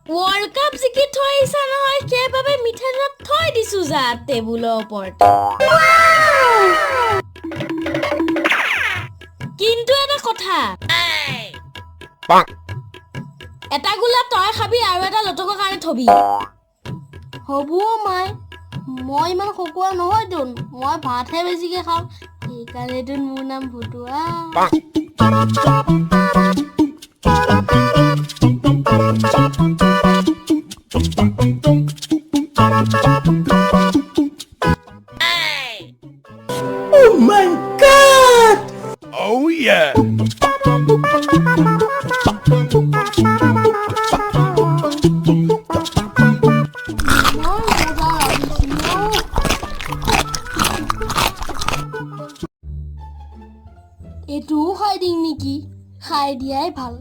World Cup জিকি থৈ আহিছা নহয় সেইবাবে মিঠাই থৈ দিছো যা টেবুলৰ ওপৰত কিন্তু এটা কথা এটা গোলা তই খাবি আৰু এটা লটকৰ কাৰণে থবি হ'ব মাই মই ইমান খকুৱা নহয় তোন মই ভাতহে বেছিকে খাওঁ সেইকাৰণেতো মোৰ নাম ভতুৱা Oh my god! Oh yeah! এইটোও খাই দিম নেকি খাই দিয়াই ভাল